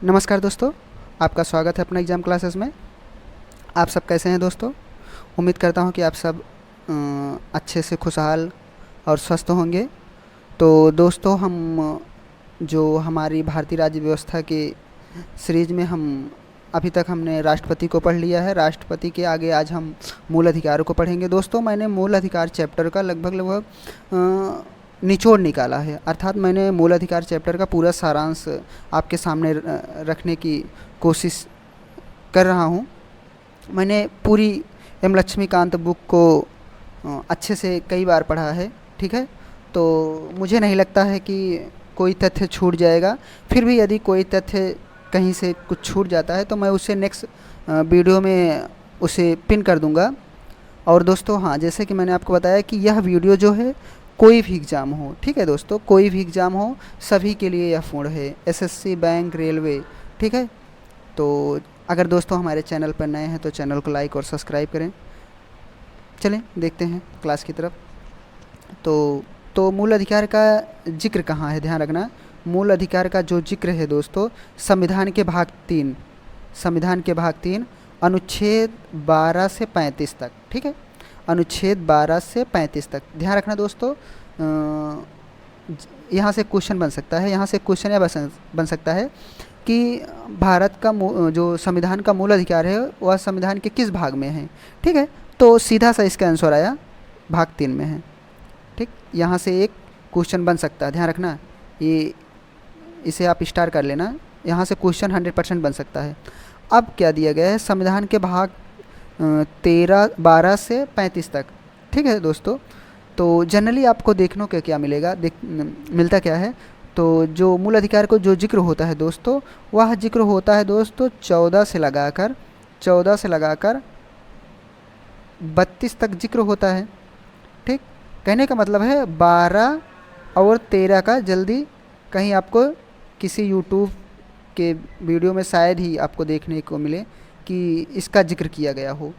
नमस्कार दोस्तों, आपका स्वागत है अपने एग्ज़ाम क्लासेस में। आप सब कैसे हैं दोस्तों? उम्मीद करता हूं कि आप सब अच्छे से खुशहाल और स्वस्थ होंगे। तो दोस्तों, हम जो हमारी भारतीय राज्य व्यवस्था के सीरीज़ में हम अभी तक हमने राष्ट्रपति को पढ़ लिया है। राष्ट्रपति के आगे आज हम मूल अधिकारों को पढ़ेंगे। दोस्तों, मैंने मूल अधिकार चैप्टर का लगभग निचोड़ निकाला है, अर्थात मैंने मूल अधिकार चैप्टर का पूरा सारांश आपके सामने रखने की कोशिश कर रहा हूँ। मैंने पूरी एम लक्ष्मीकांत बुक को अच्छे से कई बार पढ़ा है, ठीक है। तो मुझे नहीं लगता है कि कोई तथ्य छूट जाएगा। फिर भी यदि कोई तथ्य कहीं से कुछ छूट जाता है तो मैं उसे नेक्स्ट वीडियो में उसे पिन कर दूंगा। और दोस्तों, हाँ, जैसे कि मैंने आपको बताया कि यह वीडियो जो है कोई भी एग्ज़ाम हो, ठीक है दोस्तों, कोई भी एग्ज़ाम हो, सभी के लिए यह पूर्ण है। एसएससी, बैंक, रेलवे, ठीक है। तो अगर दोस्तों हमारे चैनल पर नए हैं तो चैनल को लाइक और सब्सक्राइब करें। चलें देखते हैं क्लास की तरफ। तो मूल अधिकार का जिक्र कहाँ है, ध्यान रखना। मूल अधिकार का जो जिक्र है दोस्तों, संविधान के भाग 3 अनुच्छेद 12 से 35 तक, ठीक है। अनुच्छेद 12 से 35 तक ध्यान रखना दोस्तों। यहाँ से क्वेश्चन बन सकता है, यहाँ से क्वेश्चन यह बन सकता है कि भारत का जो संविधान का मूल अधिकार है वह संविधान के किस भाग में है, ठीक है। तो सीधा सा इसका आंसर आया भाग 3 में है, ठीक। यहाँ से एक क्वेश्चन बन सकता है, ध्यान रखना। इसे आप स्टार कर लेना, यहाँ से क्वेश्चन 100% बन सकता है। अब क्या दिया गया है, संविधान के भाग 12 से 35 तक, ठीक है दोस्तों। तो जनरली आपको देखने को क्या मिलेगा, मिलता क्या है, तो जो मूल अधिकार को जो जिक्र होता है दोस्तों, वह जिक्र होता है दोस्तों 14 से लगाकर 32 तक जिक्र होता है, ठीक। कहने का मतलब है 12 और 13 का जल्दी कहीं आपको किसी यूट्यूब के वीडियो में शायद ही आपको देखने को मिले कि इसका जिक्र किया गया हो।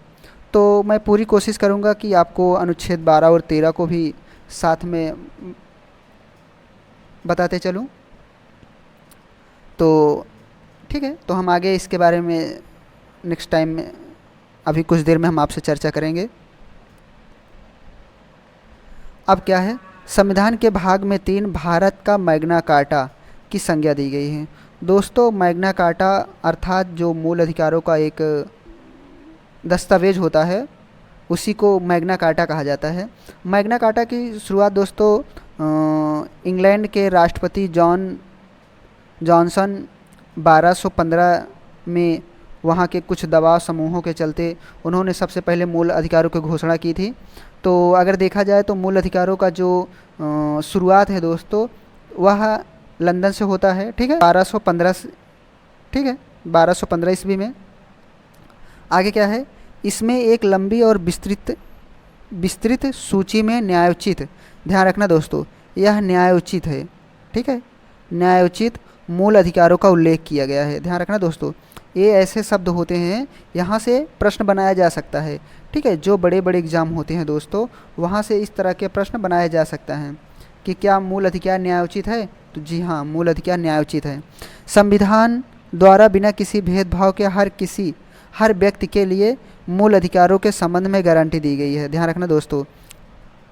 तो मैं पूरी कोशिश करूँगा कि आपको अनुच्छेद 12 और 13 को भी साथ में बताते चलूँ। तो ठीक है, तो हम आगे इसके बारे में नेक्स्ट टाइम में, अभी कुछ देर में हम आपसे चर्चा करेंगे। अब क्या है, संविधान के भाग में 3 भारत का मैग्ना कार्टा की संज्ञा दी गई है। दोस्तों, मैग्ना कार्टा अर्थात जो मूल अधिकारों का एक दस्तावेज होता है, उसी को मैग्ना कार्टा कहा जाता है। मैग्ना कार्टा की शुरुआत दोस्तों इंग्लैंड के राष्ट्रपति जॉनसन 1215 में वहाँ के कुछ दबाव समूहों के चलते उन्होंने सबसे पहले मूल अधिकारों की घोषणा की थी। तो अगर देखा जाए तो मूल अधिकारों का जो शुरुआत है दोस्तों, वह लंदन से होता है, ठीक है, 1215 से, ठीक है, 1215 ईस्वी में। आगे क्या है, इसमें एक लंबी और विस्तृत सूची में न्यायोचित, ध्यान रखना दोस्तों, यह न्यायोचित है, ठीक है, न्यायोचित मूल अधिकारों का उल्लेख किया गया है। ध्यान रखना दोस्तों, ये ऐसे शब्द होते हैं, यहाँ से प्रश्न बनाया जा सकता है, ठीक है। जो बड़े बड़े एग्जाम होते हैं दोस्तों, वहाँ से इस तरह के प्रश्न बनाया जा सकता है कि क्या मूल अधिकार न्यायोचित है। तो जी हाँ, मूल अधिकार न्यायोचित है। संविधान द्वारा बिना किसी भेदभाव के हर व्यक्ति के लिए मूल अधिकारों के संबंध में गारंटी दी गई है। ध्यान रखना दोस्तों,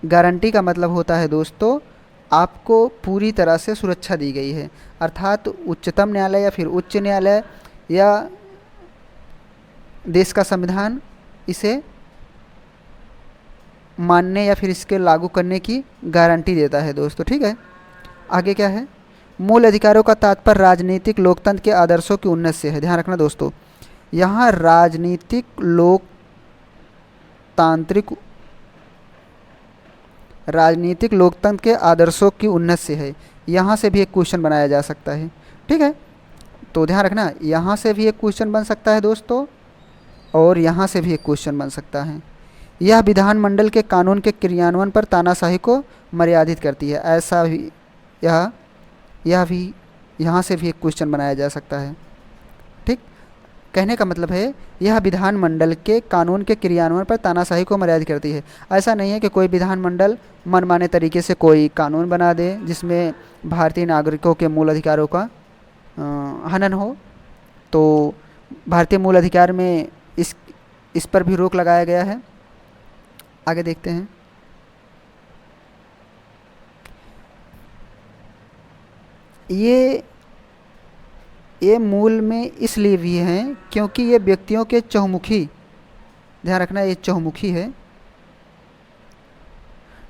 गारंटी का मतलब होता है दोस्तों, आपको पूरी तरह से सुरक्षा दी गई है, अर्थात उच्चतम न्यायालय या फिर उच्च न्यायालय या देश का संविधान इसे मानने या फिर इसके लागू करने की गारंटी देता है दोस्तों, ठीक है। आगे क्या है, मूल अधिकारों का तात्पर्य राजनीतिक लोकतंत्र के आदर्शों की उन्नति से है। ध्यान रखना दोस्तों, यहाँ राजनीतिक लोकतंत्र के आदर्शों की उन्नति से है। यहाँ से भी एक क्वेश्चन बनाया जा सकता है, ठीक है। तो ध्यान रखना, यहाँ से भी एक क्वेश्चन बन सकता है दोस्तों, और यहाँ से भी एक क्वेश्चन बन सकता है। यह विधानमंडल के कानून के क्रियान्वयन पर तानाशाही को मर्यादित करती है। ऐसा भी यह भी यहाँ से भी एक क्वेश्चन बनाया जा सकता है, ठीक। कहने का मतलब है, यह विधानमंडल के कानून के क्रियान्वयन पर तानाशाही को मर्यादित करती है। ऐसा नहीं है कि कोई विधानमंडल मनमाने तरीके से कोई कानून बना दे जिसमें भारतीय नागरिकों के मूल अधिकारों का हनन हो, तो भारतीय मूल अधिकार में इस पर भी रोक लगाया गया है। आगे देखते हैं। ये मूल में इसलिए भी हैं क्योंकि ये व्यक्तियों के चहुमुखी, ध्यान रखना ये चहुमुखी है,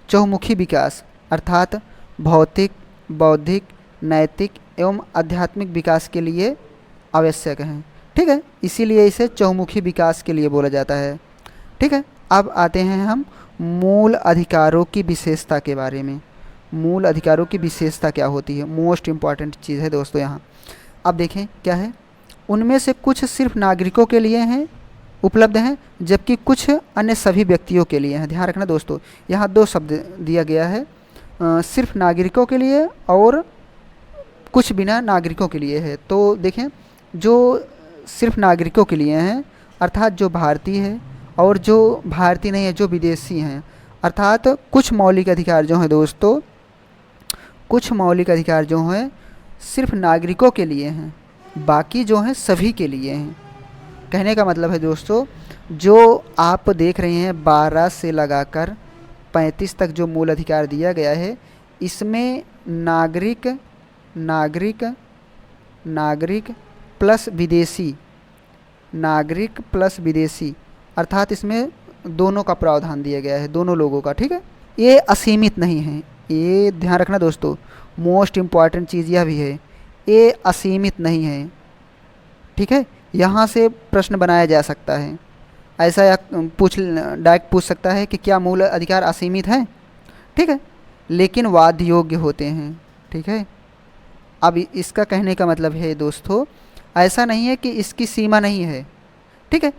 चहुमुखी विकास अर्थात भौतिक, बौद्धिक, नैतिक एवं आध्यात्मिक विकास के लिए आवश्यक हैं। ठीक है, इसीलिए इसे चहुमुखी विकास के लिए बोला जाता है। ठीक है, अब आते हैं हम मूल अधिकारों की विशेषता के बारे में। मूल अधिकारों की विशेषता क्या होती है, मोस्ट इम्पॉर्टेंट चीज़ है दोस्तों यहाँ। अब देखें क्या है, उनमें से कुछ सिर्फ नागरिकों के लिए हैं, उपलब्ध हैं, जबकि कुछ अन्य सभी व्यक्तियों के लिए हैं। ध्यान रखना दोस्तों, यहाँ दो शब्द दिया गया है, सिर्फ नागरिकों के लिए और कुछ बिना नागरिकों के लिए है। तो देखें, जो सिर्फ नागरिकों के लिए हैं अर्थात जो भारतीय है और जो भारतीय नहीं है, जो विदेशी हैं, अर्थात कुछ मौलिक अधिकार जो हैं दोस्तों, कुछ मौलिक अधिकार जो हैं सिर्फ नागरिकों के लिए हैं, बाकी जो हैं सभी के लिए हैं। कहने का मतलब है दोस्तों, जो आप देख रहे हैं 12 से लगाकर 35 तक जो मूल अधिकार दिया गया है, इसमें नागरिक नागरिक नागरिक प्लस विदेशी, नागरिक प्लस विदेशी अर्थात इसमें दोनों का प्रावधान दिया गया है, दोनों लोगों का। ठीक है, ये असीमित नहीं है, ये ध्यान रखना दोस्तों, मोस्ट इम्पॉर्टेंट चीज़ यह भी है, ये असीमित नहीं है। ठीक है, यहाँ से प्रश्न बनाया जा सकता है, ऐसा या डायरेक्ट पूछ सकता है कि क्या मूल अधिकार असीमित हैं। ठीक है, लेकिन वाद योग्य होते हैं। ठीक है, अब इसका कहने का मतलब है दोस्तों, ऐसा नहीं है कि इसकी सीमा नहीं है। ठीक है,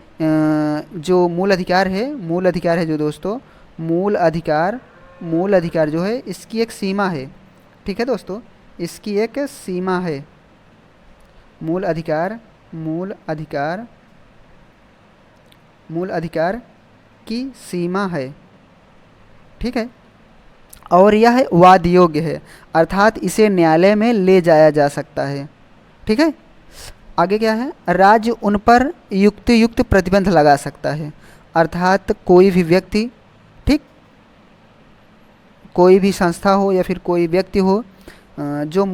जो मूल अधिकार है जो दोस्तों, मूल अधिकार जो है इसकी एक सीमा है। ठीक है दोस्तों, इसकी एक सीमा है। मूल अधिकार की सीमा है। ठीक है, और यह वाद योग्य है अर्थात इसे न्यायालय में ले जाया जा सकता है। ठीक है, आगे क्या है, राज्य उन पर युक्त प्रतिबंध लगा सकता है अर्थात कोई भी व्यक्ति, ठीक, कोई भी संस्था हो या फिर कोई व्यक्ति हो जो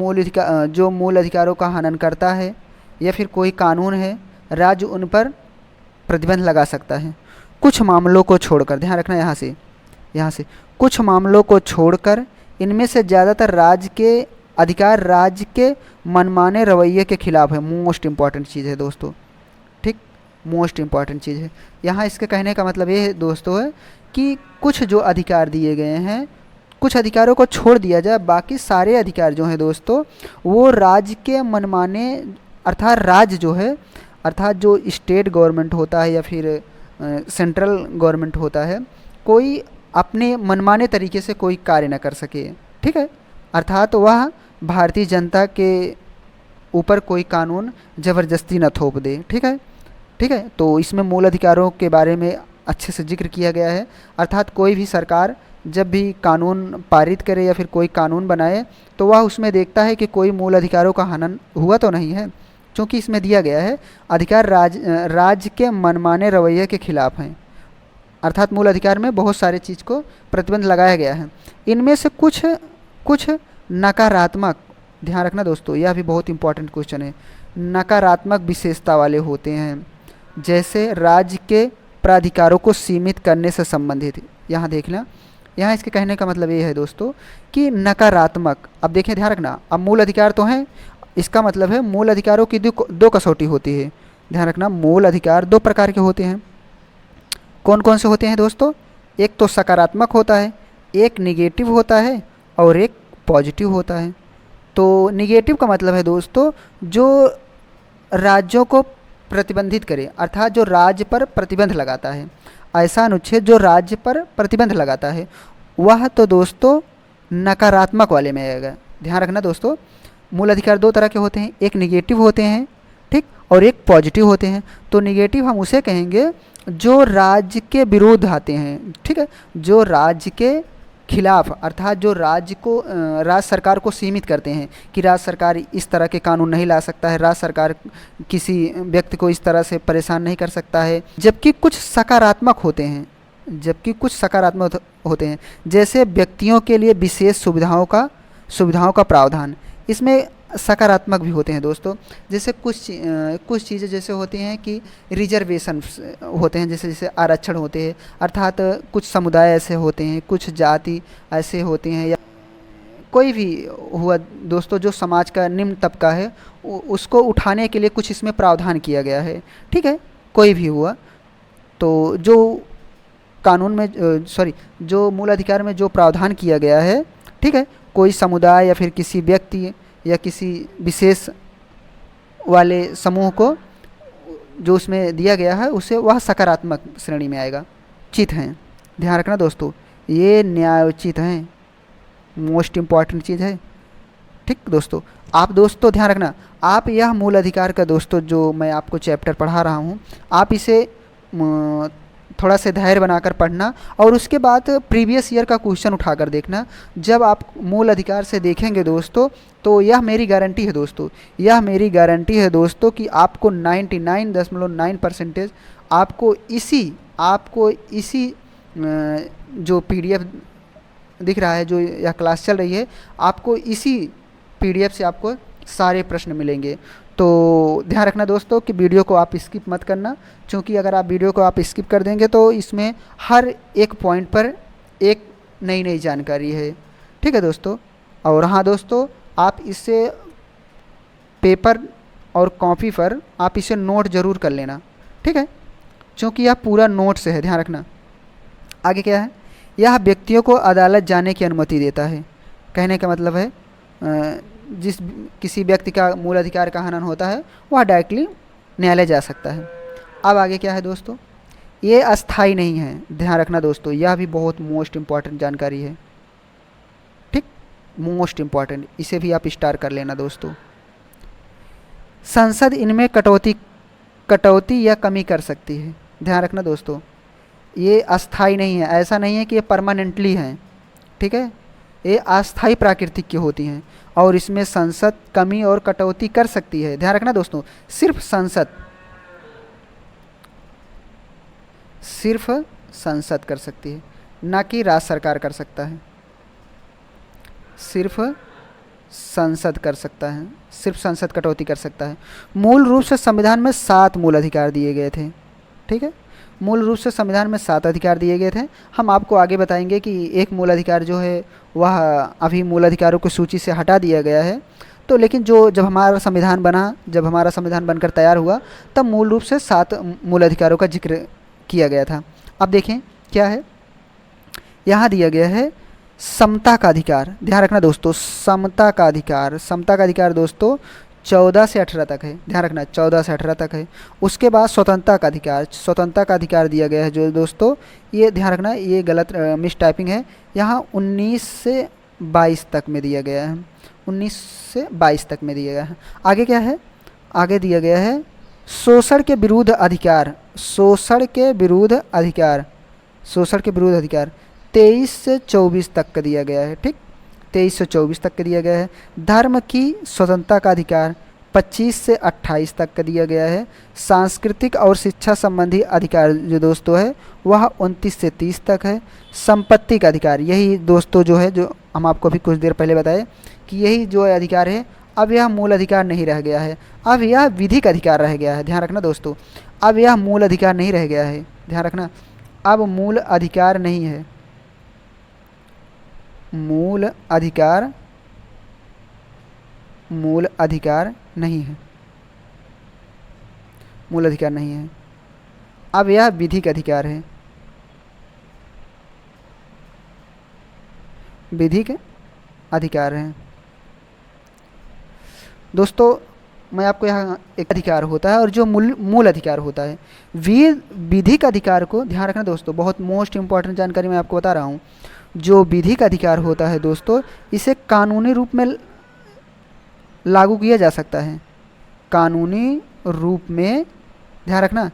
मूल अधिकारों का हनन करता है या फिर कोई कानून है, राज्य उन पर प्रतिबंध लगा सकता है। कुछ मामलों को छोड़कर, ध्यान रखना यहाँ से कुछ मामलों को छोड़कर इनमें से ज़्यादातर राज्य के मनमाने रवैये के खिलाफ है। मोस्ट इम्पॉर्टेंट चीज़ है दोस्तों, ठीक, मोस्ट इम्पॉर्टेंट चीज़ है यहाँ। इसके कहने का मतलब ये है दोस्तों है कि कुछ जो अधिकार दिए गए हैं, कुछ अधिकारों को छोड़ दिया जाए, बाकी सारे अधिकार जो हैं दोस्तों वो राज्य के मनमाने, अर्थात राज्य जो है, अर्थात जो स्टेट गवर्नमेंट होता है या फिर सेंट्रल गवर्नमेंट होता है, कोई अपने मनमाने तरीके से कोई कार्य न कर सके। ठीक है, अर्थात वह भारतीय जनता के ऊपर कोई कानून ज़बरदस्ती न थोप दे। ठीक है, तो इसमें मूल अधिकारों के बारे में अच्छे से जिक्र किया गया है। अर्थात कोई भी सरकार जब भी कानून पारित करे या फिर कोई कानून बनाए तो वह उसमें देखता है कि कोई मूल अधिकारों का हनन हुआ तो नहीं है, क्योंकि इसमें दिया गया है अधिकार राज्य के मनमाने रवैये के खिलाफ हैं। अर्थात मूल अधिकार में बहुत सारे चीज़ को प्रतिबंध लगाया गया है। इनमें से कुछ नकारात्मक, ध्यान रखना दोस्तों, यह भी बहुत इंपॉर्टेंट क्वेश्चन है, नकारात्मक विशेषता वाले होते हैं, जैसे राज्य के प्राधिकारों को सीमित करने से संबंधित। यहाँ देखना, यहाँ इसके कहने का मतलब ये है दोस्तों कि नकारात्मक। अब देखें, ध्यान रखना, अब मूल अधिकार तो हैं, इसका मतलब है मूल अधिकारों की दो कसौटी होती है। ध्यान रखना, मूल अधिकार दो प्रकार के होते हैं। कौन कौन से होते हैं दोस्तों? एक तो सकारात्मक होता है, एक निगेटिव होता है और एक पॉजिटिव होता है। तो निगेटिव का मतलब है दोस्तों जो राज्यों को प्रतिबंधित करे, अर्थात जो राज्य पर प्रतिबंध लगाता है। ऐसा अनुच्छेद जो राज्य पर प्रतिबंध लगाता है वह तो दोस्तों नकारात्मक वाले में आएगा। ध्यान रखना दोस्तों, मूल अधिकार दो तरह के होते हैं, एक निगेटिव होते हैं, ठीक, और एक पॉजिटिव होते हैं। तो निगेटिव हम उसे कहेंगे जो राज्य के विरुद्ध आते हैं, ठीक है, जो राज्य के खिलाफ अर्थात जो राज्य को राज्य सरकार को सीमित करते हैं कि राज्य सरकार इस तरह के कानून नहीं ला सकता है, राज्य सरकार किसी व्यक्ति को इस तरह से परेशान नहीं कर सकता है। जबकि कुछ सकारात्मक होते हैं, जैसे व्यक्तियों के लिए विशेष सुविधाओं का प्रावधान, इसमें सकारात्मक भी होते हैं दोस्तों। जैसे कुछ चीज़ें जैसे होती हैं कि रिजर्वेशन होते हैं, जैसे आरक्षण होते हैं, अर्थात कुछ समुदाय ऐसे होते हैं, कुछ जाति ऐसे होते हैं, या कोई भी हुआ दोस्तों जो समाज का निम्न तबका है उसको उठाने के लिए कुछ इसमें प्रावधान किया गया है। ठीक है, कोई भी हुआ तो जो कानून में जो मूल अधिकार में जो प्रावधान किया गया है, ठीक है, कोई समुदाय या फिर किसी व्यक्ति या किसी विशेष वाले समूह को जो उसमें दिया गया है उसे वह सकारात्मक श्रेणी में आएगा। उचित हैं, ध्यान रखना दोस्तों, ये न्यायोचित हैं, मोस्ट इम्पॉर्टेंट चीज़ है। ठीक दोस्तों, आप दोस्तों ध्यान रखना, आप यह मूल अधिकार का दोस्तों जो मैं आपको चैप्टर पढ़ा रहा हूँ, आप इसे थोड़ा से धैर्य बनाकर पढ़ना और उसके बाद प्रीवियस ईयर का क्वेश्चन उठाकर देखना। जब आप मूल अधिकार से देखेंगे दोस्तों तो यह मेरी गारंटी है दोस्तों कि आपको 99.9% आपको इसी जो PDF दिख रहा है, जो यह क्लास चल रही है, आपको इसी PDF से आपको सारे प्रश्न मिलेंगे। तो ध्यान रखना दोस्तों कि वीडियो को आप स्किप मत करना, क्योंकि अगर आप वीडियो को आप स्किप कर देंगे तो इसमें हर एक पॉइंट पर एक नई जानकारी है। ठीक है दोस्तों, और हाँ दोस्तों, आप इसे पेपर और कॉपी पर आप इसे नोट ज़रूर कर लेना। ठीक है, क्योंकि यह पूरा नोट से है, ध्यान रखना। आगे क्या है, यह व्यक्तियों को अदालत जाने की अनुमति देता है। कहने का मतलब है जिस किसी व्यक्ति का मूल अधिकार का हनन होता है वह डायरेक्टली न्यायालय जा सकता है। अब आगे क्या है दोस्तों, ये अस्थाई नहीं है, ध्यान रखना दोस्तों, यह भी बहुत मोस्ट इम्पॉर्टेंट जानकारी है। ठीक, मोस्ट इम्पॉर्टेंट, इसे भी आप स्टार कर लेना दोस्तों। संसद इनमें कटौती या कमी कर सकती है। ध्यान रखना दोस्तों, ये अस्थाई नहीं है, ऐसा नहीं है कि ये परमानेंटली हैं। ठीक है, ये अस्थाई प्राकृतिक की होती हैं और इसमें संसद कमी और कटौती कर सकती है। ध्यान रखना दोस्तों, सिर्फ संसद कर सकती है, ना कि राज्य सरकार कर सकता है। सिर्फ संसद कर सकता है, सिर्फ संसद कटौती कर सकता है। मूल रूप से संविधान में 7 मूल अधिकार दिए गए थे। ठीक है, मूल रूप से संविधान में 7 अधिकार दिए गए थे। हम आपको आगे बताएंगे कि एक मूल अधिकार जो है वह अभी मूल अधिकारों की सूची से हटा दिया गया है। तो लेकिन जब हमारा संविधान बनकर तैयार हुआ तब मूल रूप से 7 मूल अधिकारों का जिक्र किया गया था। अब देखें क्या है, यहाँ दिया गया है समता का अधिकार। ध्यान रखना दोस्तों, समता का अधिकार दोस्तों 14 से 18 तक है। ध्यान रखना, 14 से 18 तक है। उसके बाद स्वतंत्रता का अधिकार दिया गया है जो दोस्तों, ये ध्यान रखना, ये गलत मिस टाइपिंग है, यहाँ 19 से 22 तक में दिया गया है। 19 से 22 तक में दिया गया है। आगे क्या है, आगे दिया गया है शोषण के विरुद्ध अधिकार 23 से 24 तक का दिया गया है। ठीक, 23 से 24 तक का दिया गया है। धर्म की स्वतंत्रता का अधिकार 25 से 28 तक का दिया गया है। सांस्कृतिक और शिक्षा संबंधी अधिकार जो दोस्तों है वह 29 से 30 तक है। संपत्ति का अधिकार, यही दोस्तों जो है, जो हम आपको अभी कुछ देर पहले बताए कि यही जो अधिकार है, अब यह मूल अधिकार नहीं रह गया है, अब यह विधिक अधिकार रह गया है। ध्यान रखना दोस्तों, अब यह मूल अधिकार नहीं रह गया है। ध्यान रखना, अब मूल अधिकार नहीं है, मूल अधिकार नहीं है, अब यह विधिक अधिकार है, विधिक अधिकार है। दोस्तों मैं आपको यहाँ एक अधिकार होता है और जो मूल अधिकार होता है, विधिक अधिकार को ध्यान रखना दोस्तों, बहुत मोस्ट इम्पॉर्टेंट जानकारी मैं आपको बता रहा हूँ। जो विधिक अधिकार होता है दोस्तों, इसे कानूनी रूप में लागू किया जा सकता है। कानूनी रूप में, ध्यान रखना,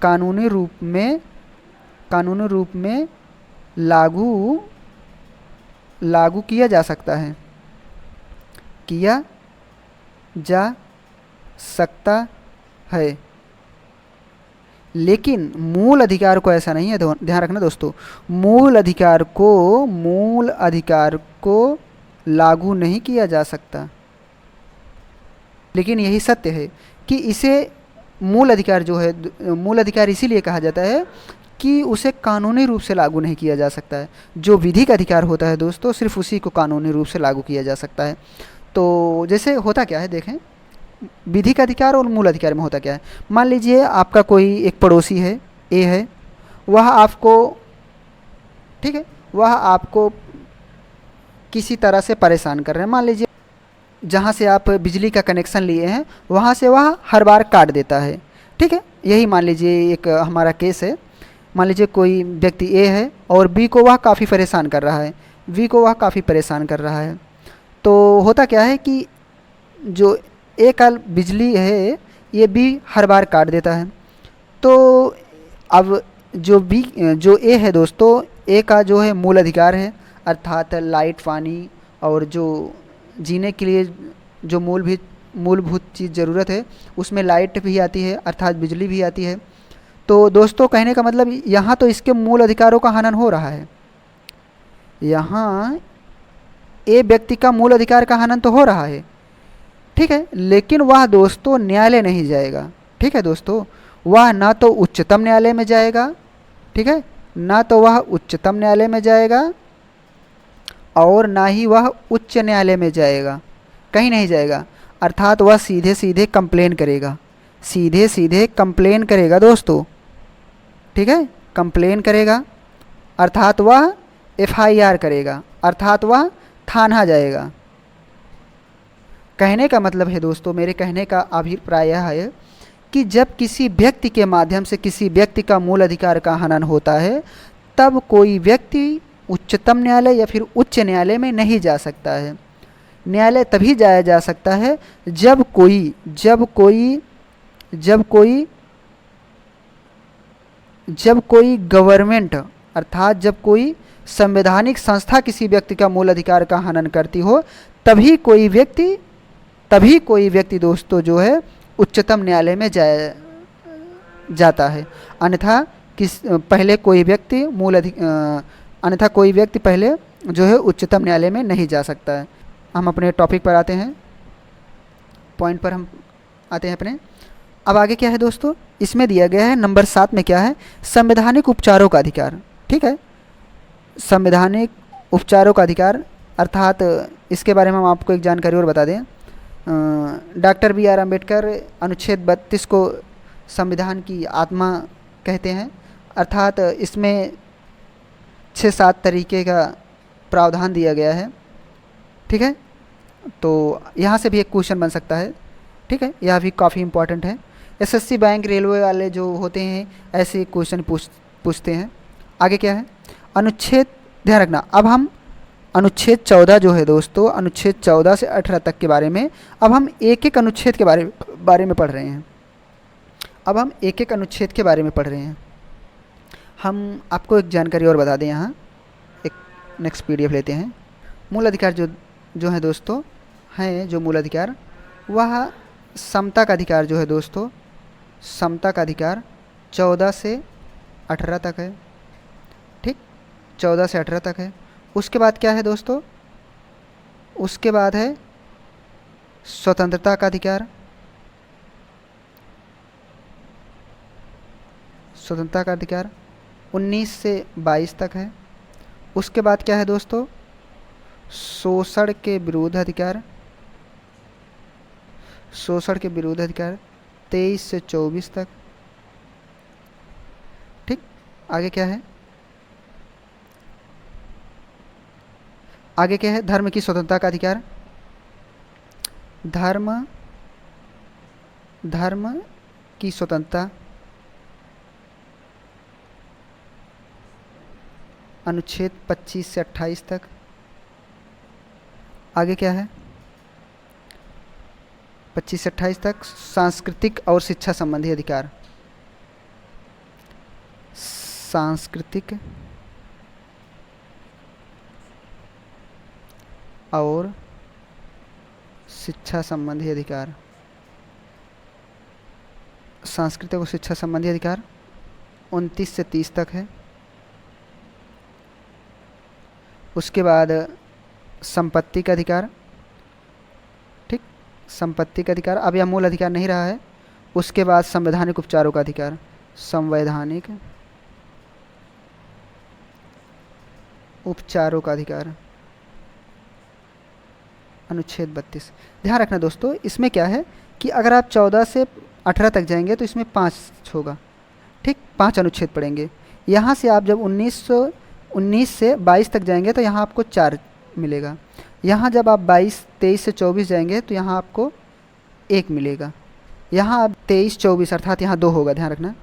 कानूनी रूप में लागू लागू किया जा सकता है, किया जा सकता है। लेकिन मूल अधिकार को ऐसा नहीं है, ध्यान रखना दोस्तों, मूल अधिकार को लागू नहीं किया जा सकता। लेकिन यही सत्य है कि इसे मूल अधिकार जो है, मूल अधिकार इसीलिए कहा जाता है कि उसे कानूनी रूप से लागू नहीं किया जा सकता है। जो विधिक अधिकार होता है दोस्तों, सिर्फ उसी को कानूनी रूप से लागू किया जा सकता है। तो जैसे होता क्या है, देखें विधिक अधिकार और मूल अधिकार में होता क्या है। मान लीजिए आपका कोई एक पड़ोसी है, ए है, वह आपको, ठीक है, वह आपको किसी तरह से परेशान कर रहे हैं। मान लीजिए जहाँ से आप बिजली का कनेक्शन लिए हैं वहाँ से वह हर बार काट देता है, ठीक है। यही मान लीजिए एक हमारा केस है। मान लीजिए कोई व्यक्ति ए है और बी को वह काफ़ी परेशान कर रहा है, बी को वह काफ़ी परेशान कर रहा है। तो होता क्या है कि जो ए का बिजली है ये बी हर बार काट देता है। तो अब जो ए है दोस्तों, ए का जो है मूल अधिकार है, अर्थात लाइट, पानी और जो जीने के लिए जो मूलभूत चीज़ ज़रूरत है उसमें लाइट भी आती है, अर्थात बिजली भी आती है। तो दोस्तों कहने का मतलब यहाँ तो इसके मूल अधिकारों का हनन हो रहा है, यहाँ ए व्यक्ति का मूल अधिकार का हनन तो हो रहा है, ठीक है। लेकिन वह दोस्तों न्यायालय नहीं जाएगा, ठीक है दोस्तों, वह ना तो उच्चतम न्यायालय में जाएगा, ठीक है, ना तो वह उच्चतम न्यायालय में जाएगा और ना ही वह उच्च न्यायालय में जाएगा, कहीं नहीं जाएगा। अर्थात वह सीधे सीधे कंप्लेन करेगा, सीधे सीधे कंप्लेन करेगा दोस्तों, ठीक है, कंप्लेन करेगा, अर्थात वह एफआईआर करेगा, अर्थात वह थाना जाएगा। कहने का मतलब है दोस्तों, मेरे कहने का अभिप्राय यह है कि जब किसी व्यक्ति के माध्यम से किसी व्यक्ति का मूल अधिकार का हनन होता है तब कोई व्यक्ति उच्चतम न्यायालय या फिर उच्च न्यायालय में नहीं जा सकता है। न्यायालय तभी जाया जा सकता है जब कोई गवर्नमेंट, अर्थात जब कोई संवैधानिक संस्था किसी व्यक्ति का मूल अधिकार का हनन करती हो, तभी कोई व्यक्ति दोस्तों जो है उच्चतम न्यायालय में जाता है। अन्यथा कोई व्यक्ति पहले जो है उच्चतम न्यायालय में नहीं जा सकता है। हम अपने टॉपिक पर आते हैं, पॉइंट पर हम आते हैं अपने। अब आगे क्या है दोस्तों, इसमें दिया गया है नंबर 7 में क्या है, संवैधानिक उपचारों का अधिकार, ठीक है। संवैधानिक उपचारों का अधिकार, अर्थात इसके बारे में हम आपको एक जानकारी और बता दें। Doctor B R. अम्बेडकर अनुच्छेद 32 को संविधान की आत्मा कहते हैं, अर्थात इसमें 6-7 तरीके का प्रावधान दिया गया है, ठीक है। तो यहाँ से भी एक क्वेश्चन बन सकता है, ठीक है, यह भी काफ़ी इम्पोर्टेंट है। एसएससी, बैंक, रेलवे वाले जो होते हैं ऐसे क्वेश्चन पूछते हैं। आगे क्या है, अनुच्छेद, ध्यान रखना, अब हम अनुच्छेद 14 जो है दोस्तों, अनुच्छेद 14 से 18 तक के बारे में अब हम एक एक अनुच्छेद के बारे में पढ़ रहे हैं। अब हम एक एक अनुच्छेद के बारे में पढ़ रहे हैं। हम आपको एक जानकारी और बता दें, यहाँ एक नेक्स्ट पीडीएफ लेते हैं। मूल अधिकार जो है दोस्तों, हैं जो मूल अधिकार, वह समता का अधिकार जो है दोस्तों, समता का अधिकार 14 से 18 तक है, ठीक, 14 से 18 तक है। उसके बाद क्या है दोस्तों, उसके बाद है स्वतंत्रता का अधिकार, स्वतंत्रता का अधिकार 19 से 22 तक है। उसके बाद क्या है दोस्तों, शोषण के विरुद्ध अधिकार, शोषण के विरुद्ध अधिकार 23 से 24 तक, ठीक। आगे क्या है, आगे क्या है, धर्म की स्वतंत्रता का अधिकार, धर्म की स्वतंत्रता, अनुच्छेद 25 से 28 तक। आगे क्या है, 25 से 28 तक सांस्कृतिक और शिक्षा संबंधी अधिकार, सांस्कृतिक और शिक्षा संबंधी अधिकार, सांस्कृतिक और शिक्षा संबंधी अधिकार 29 से 30 तक है। उसके बाद संपत्ति का अधिकार, ठीक, संपत्ति का अधिकार, अब यह मूल अधिकार नहीं रहा है। उसके बाद संवैधानिक उपचारों का अधिकार, संवैधानिक उपचारों का अधिकार, अनुच्छेद 32। ध्यान रखना दोस्तों, इसमें क्या है कि अगर आप 14 से 18 तक जाएंगे तो इसमें 5 होगा, ठीक, 5 अनुच्छेद पढ़ेंगे। यहाँ से आप जब 19 से 22 तक जाएंगे तो यहाँ आपको 4 मिलेगा। यहाँ जब आप 23 से 24 जाएंगे तो यहाँ आपको 1 मिलेगा। यहाँ आप 23-24 अर्थात यहाँ 2 होगा, ध्यान रखना,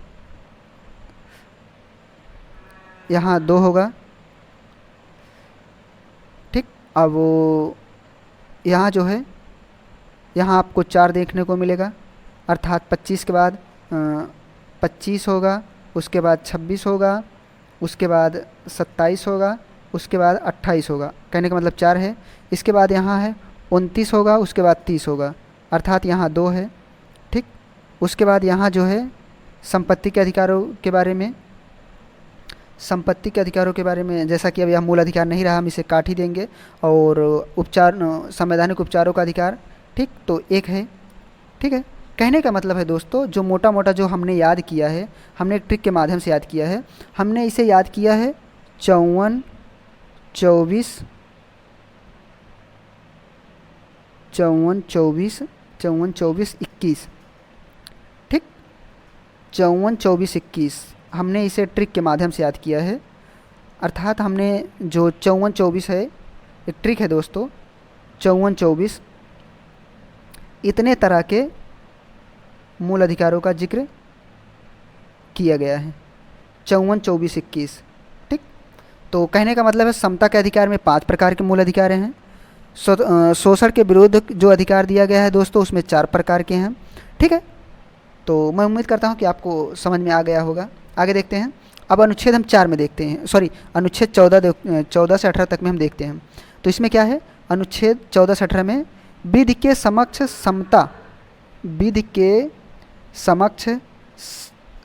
यहाँ 2 होगा, ठीक। अब यहाँ जो है, यहाँ आपको 4 देखने को मिलेगा, अर्थात 25 के बाद 25 होगा, उसके बाद 26 होगा, उसके बाद 27 होगा, उसके बाद 28 होगा, कहने का मतलब 4 है। इसके बाद यहाँ है 29 होगा, उसके बाद 30 होगा, अर्थात यहाँ 2 है, ठीक। उसके बाद यहाँ जो है संपत्ति के अधिकारों के बारे में, संपत्ति के अधिकारों के बारे में, जैसा कि अब यह मूल अधिकार नहीं रहा, हम इसे काट ही देंगे। और उपचार, संवैधानिक उपचारों का अधिकार, ठीक, तो 1 है, ठीक है। कहने का मतलब है दोस्तों, जो मोटा मोटा जो हमने याद किया है, हमने एक ट्रिक के माध्यम से याद किया है, हमने इसे याद किया है 54, 24, 21, ठीक, 54, 24, 21 हमने इसे ट्रिक के माध्यम से याद किया है। अर्थात हमने जो 54, 24 है, एक ट्रिक है दोस्तों, 54, 24 इतने तरह के मूल अधिकारों का जिक्र किया गया है, 54, 24, 21, ठीक। तो कहने का मतलब है समता के अधिकार में 5 प्रकार के मूल अधिकार हैं। शोषण के विरुद्ध जो अधिकार दिया गया है दोस्तों, उसमें 4 प्रकार के हैं, ठीक है। तो मैं उम्मीद करता हूँ कि आपको समझ में आ गया होगा। आगे देखते हैं। अब अनुच्छेद हम 4 में देखते हैं, सॉरी अनुच्छेद 14 से 18 तक में हम देखते हैं। तो इसमें क्या है, अनुच्छेद 14 से 18 में विधि के समक्ष समता, विधि के समक्ष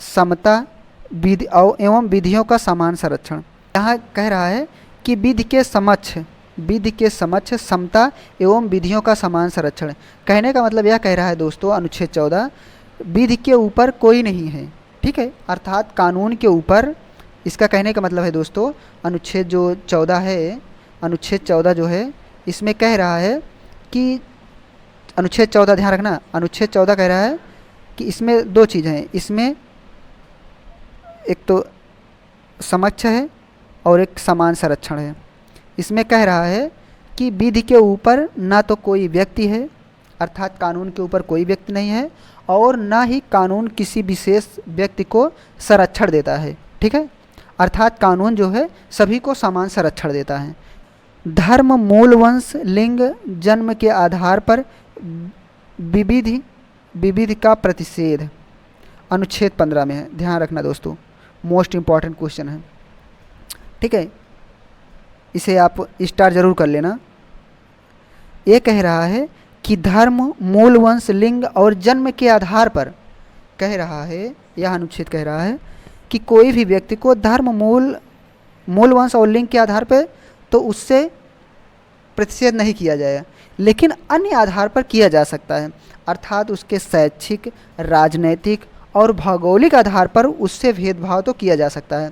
समता विधि एवं विधियों का समान संरक्षण। यहाँ कह रहा है कि विधि के समक्ष समता एवं विधियों का समान संरक्षण। कहने का मतलब यह कह रहा है दोस्तों, अनुच्छेद 14 विधि के ऊपर कोई नहीं है, ठीक है, अर्थात कानून के ऊपर। इसका कहने का मतलब है दोस्तों, अनुच्छेद जो 14 है, अनुच्छेद 14 जो है, इसमें कह रहा है कि अनुच्छेद 14, ध्यान रखना, अनुच्छेद 14 कह रहा है कि इसमें 2 चीज़ें हैं। इसमें एक तो समक्ष है और एक समान संरक्षण है। इसमें कह रहा है कि विधि के ऊपर ना तो कोई व्यक्ति है, अर्थात कानून के ऊपर कोई व्यक्ति नहीं है, और ना ही कानून किसी विशेष व्यक्ति को संरक्षण देता है, ठीक है, अर्थात कानून जो है सभी को समान संरक्षण देता है। धर्म, मूल, वंश, लिंग, जन्म के आधार पर विविधि का प्रतिषेध अनुच्छेद 15 में है। ध्यान रखना दोस्तों, मोस्ट इम्पॉर्टेंट क्वेश्चन है, ठीक है, इसे आप स्टार जरूर कर लेना। ये कह रहा है कि धर्म, मूल, वंश, लिंग और जन्म के आधार पर, कह रहा है, यह अनुच्छेद कह रहा है कि कोई भी व्यक्ति को धर्म, मूल, वंश और लिंग के आधार पर तो उससे प्रतिषेध नहीं किया जाएगा, लेकिन अन्य आधार पर किया जा सकता है, अर्थात उसके शैक्षिक, राजनैतिक और भौगोलिक आधार पर उससे भेदभाव तो किया जा सकता है।